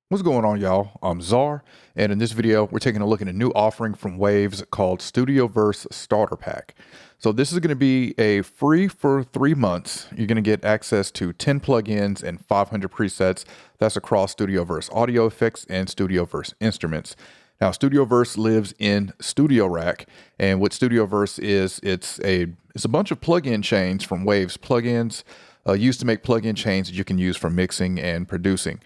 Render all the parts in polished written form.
What's going on, y'all? I'm Czar, and in this video, we're taking a look at a new offering from Waves called Studioverse Starter Pack. So this is going to be a free for 3 months. You're going to get access to 10 plugins and 500 presets. That's across Studioverse audio effects and Studioverse instruments. Now, Studioverse lives in Studio Rack, and what Studioverse is, it's a bunch of plugin chains from Waves plugins used to make plugin chains that you can use for mixing and producing.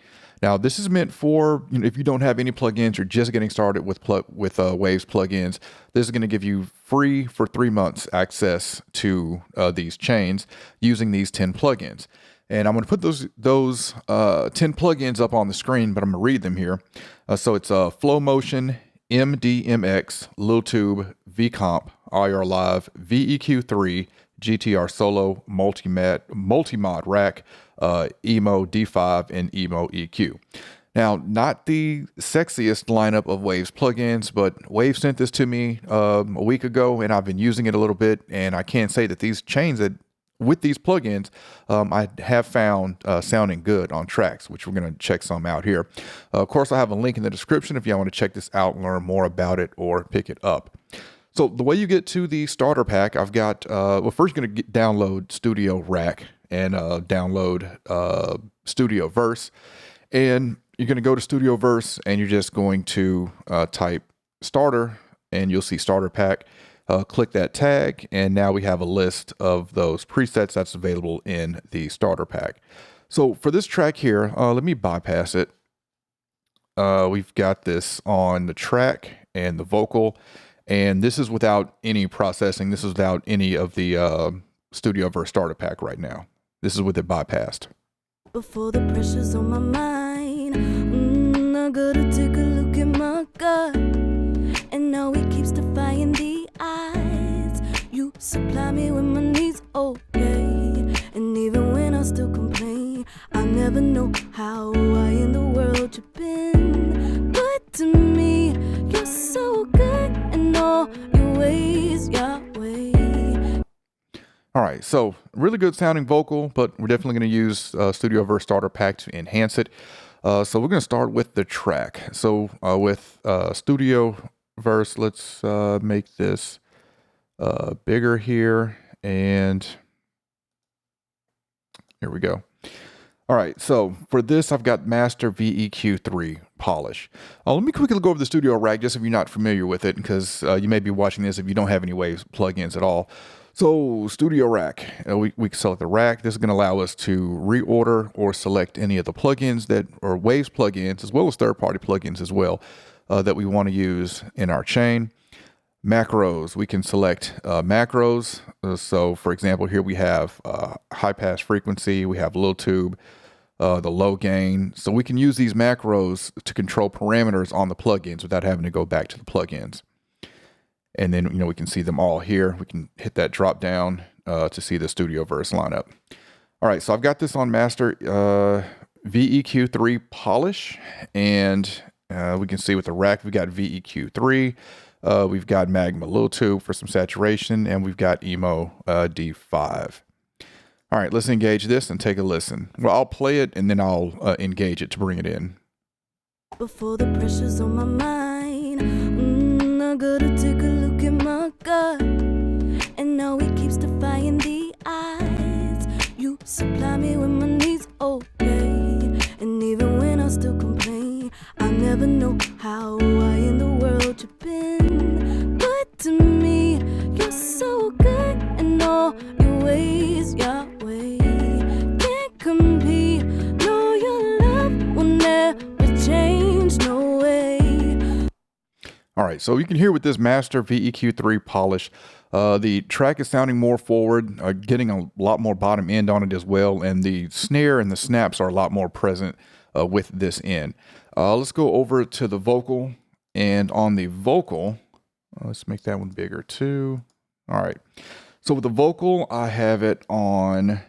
Now, this is meant for, if you don't have any plugins, you're just getting started with Waves plugins. This is going to give you free for 3 months access to these chains using these 10 plugins. And I'm going to put those 10 plugins up on the screen, but I'm going to read them here. So it's Flow Motion, MDMX, Lil Tube, VComp, IR Live, VEQ3, GTR Solo, Multimod Rack, Emo D5, and Emo EQ. Now, not the sexiest lineup of Waves plugins, but Waves sent this to me a week ago, and I've been using it a little bit, and I can say that these chains with these plugins, I have found sounding good on tracks, which we're going to check some out here. Of course, I have a link in the description if y'all want to check this out and learn more about it or pick it up. So the way you get to the starter pack, I've got, well, first you're going to download Studio Rack and download Studioverse. And you're going to go to Studioverse and you're just going to type starter and you'll see starter pack. Click that tag, and now we have a list of those presets that's available in the starter pack. So for this track here, let me bypass it. We've got this on the track and the vocal, and this is without any processing. This is without any of the Studioverse starter pack right now. This is with it bypassed. Before the pressure's on my mind, I gotta take a look at my gut, and now it keeps defying the eyes. You supply me with my needs, okay, and even when I still complain, I never know how, why in the world you've been good to me. You're so good in all your ways, Yahweh. All right, so really good sounding vocal, but we're definitely going to use Studioverse Starter Pack to enhance it. So we're going to start with the track. So with Studioverse, let's make this bigger here, and here we go. All right, so for this, I've got Master VEQ3 Polish. Let me quickly go over the Studio Rack, just if you're not familiar with it, because you may be watching this if you don't have any Waves plugins at all. So Studio Rack, we can select the rack. This is going to allow us to reorder or select any of the plugins that are Waves plugins, as well as third-party plugins as well, that we want to use in our chain. Macros, we can select macros. So for example, here we have high pass frequency, we have Lil Tube, the low gain. So we can use these macros to control parameters on the plugins without having to go back to the plugins. And then, we can see them all here. We can hit that drop down to see the Studioverse lineup. All right, so I've got this on Master VEQ3 Polish, and we can see with the rack, we've got VEQ3, we've got Magma Lil Tube for some saturation, and we've got Emo D5. All right, let's engage this and take a listen. Well, I'll play it, and then I'll engage it to bring it in. Before the pressure's on my mind, I gotta take a look at my gut, and now it keeps defying the eyes. You supply me with my needs, okay, and even when I still complain, I never know how, why in the world you've been good to me. You're so good in all your ways, Yahweh. Can't compete, no, your love will never change, no way. All right, so you can hear with this Master VEQ3 Polish, the track is sounding more forward, getting a lot more bottom end on it as well, and the snare and the snaps are a lot more present with this end. Let's go over to the vocal, and on the vocal, let's make that one bigger too. All right, so with the vocal, I have it on,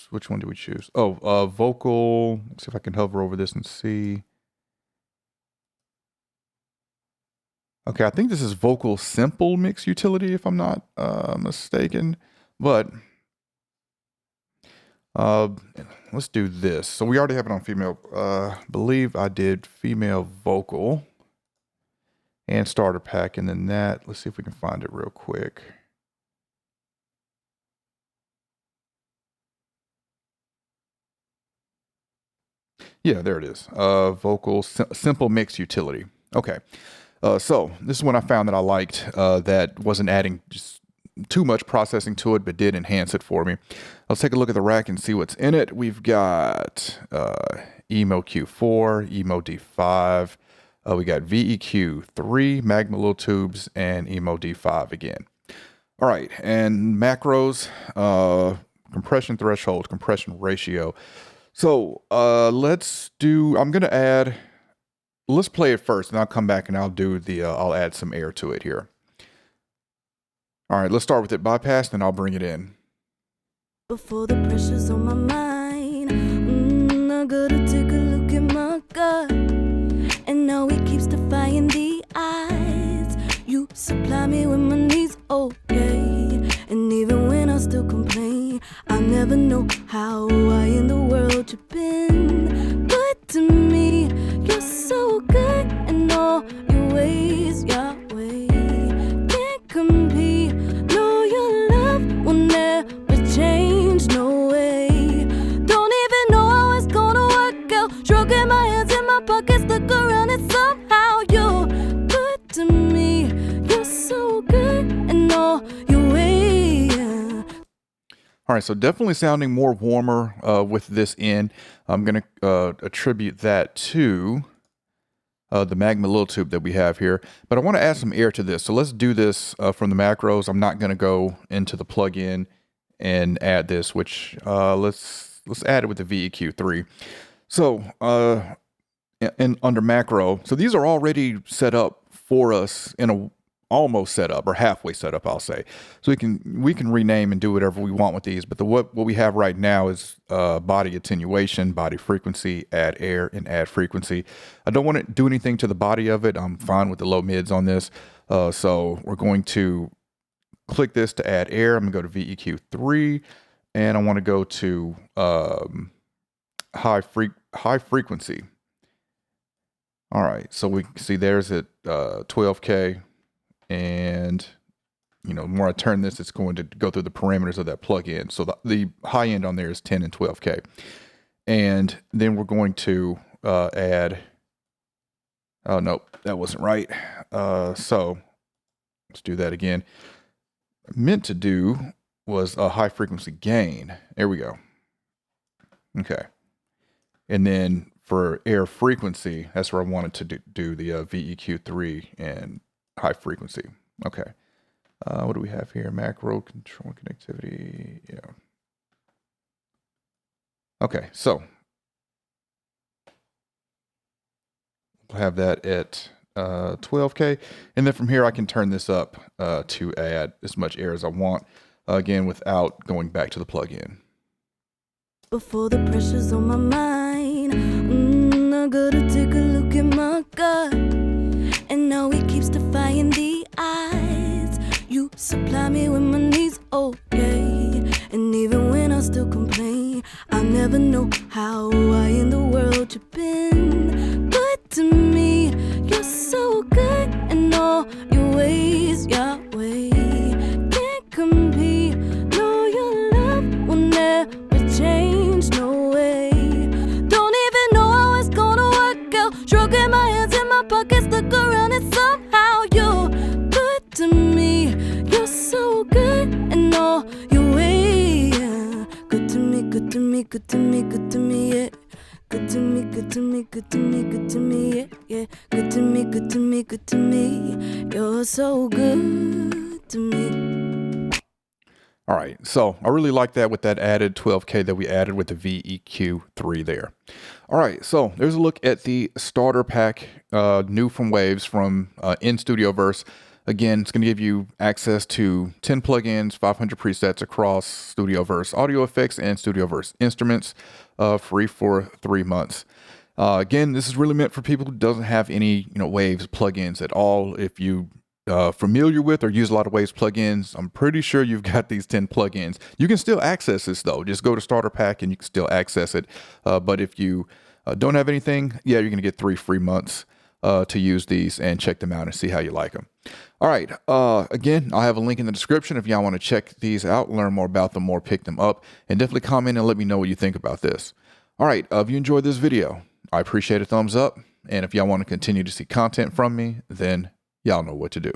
which one do we choose? Oh, vocal, let's see if I can hover over this and see. Okay, I think this is Vocal Simple Mix Utility, if I'm not mistaken. But Uh, let's do this. So we already have it on female. Believe I did female vocal and starter pack, and then that. Let's see if we can find it real quick. Yeah, there it is. Vocal simple mix utility. Okay. So this is one I found that I liked. That wasn't adding just too much processing to it, but did enhance it for me. Let's take a look at the rack and see what's in it. We've got Emo Q4, Emo D5. We got VEQ3, Magma Little Tubes, and Emo D5 again. All right, and macros, compression threshold, compression ratio. So let's do, let's play it first, and I'll come back and I'll do I'll add some air to it here. All right, let's start with it bypass, then I'll bring it in. Before the pressure's on my mind, I gotta take a look at my gut. And now it keeps defying the odds. You supply me with my needs, okay. And even when I still complain, I never know how I in the world you've been. Good to me, you're so good in all your ways, Yahweh. Can't compete, no, your love will never change, no way. Don't even know how it's gonna work out. Stroking my hands in my pockets, look around and somehow you're good to me. You're so good in all your ways. All right, so definitely sounding more warmer with this in. I'm going to attribute that to the Magma Little Tube that we have here. But I want to add some air to this. So let's do this from the macros. I'm not going to go into the plugin and add this, which let's add it with the VEQ3. So under macro, so these are already set up for us in a almost set up or halfway set up, I'll say. So we can rename and do whatever we want with these. But what we have right now is body attenuation, body frequency, add air, and add frequency. I don't want to do anything to the body of it. I'm fine with the low mids on this. So we're going to click this to add air. I'm going to go to VEQ3, and I want to go to high frequency. All right, so we can see there's at 12K, and the more I turn this, it's going to go through the parameters of that plugin. So the high end on there is 10 and 12K, and then we're going to add. Oh no, that wasn't right. So let's do that again. Meant to do was a high frequency gain. There we go. Okay, and then for air frequency, that's where I wanted to do the VEQ3 and high frequency. Okay. What do we have here? Macro control connectivity. Yeah. Okay, so we'll have that at 12K. And then from here, I can turn this up to add as much air as I want, again, without going back to the plugin. Before the pressure's on my mind, I gotta take a look at my gut. And now it keeps defying the odds. You supply me with my needs, okay. And even when I still complain, I never know how I in the world you've been. Good to me, you're so good in all your ways, Yahweh. Can't compete, no, your love will never change, no way. Don't even know how it's gonna work out. Stroking my hands in my pockets, look around and somehow you're good to me. You're so good in all your ways. Good to me, good to me, good to me, good to me, yeah. Good to me, good to me, good to me, good to me, yeah, yeah. Good to me, good to me, good to me. You're so good to me. All right, so I really like that with that added 12K that we added with the VEQ3 there. All right, so there's a look at the starter pack, new from Waves from in Studioverse. Again, it's going to give you access to 10 plugins, 500 presets across Studioverse audio effects and Studioverse instruments, free for 3 months. Again, this is really meant for people who doesn't have any Waves plugins at all. If you familiar with or use a lot of Waves plugins, I'm pretty sure you've got these 10 plugins. You can still access this though. Just go to Starter Pack and you can still access it. But if you don't have anything, yeah, you're going to get 3 free months to use these and check them out and see how you like them. All right. Again, I'll have a link in the description if y'all want to check these out, learn more about them or pick them up, and definitely comment and let me know what you think about this. All right. If you enjoyed this video, I appreciate a thumbs up. And if y'all want to continue to see content from me, then y'all know what to do.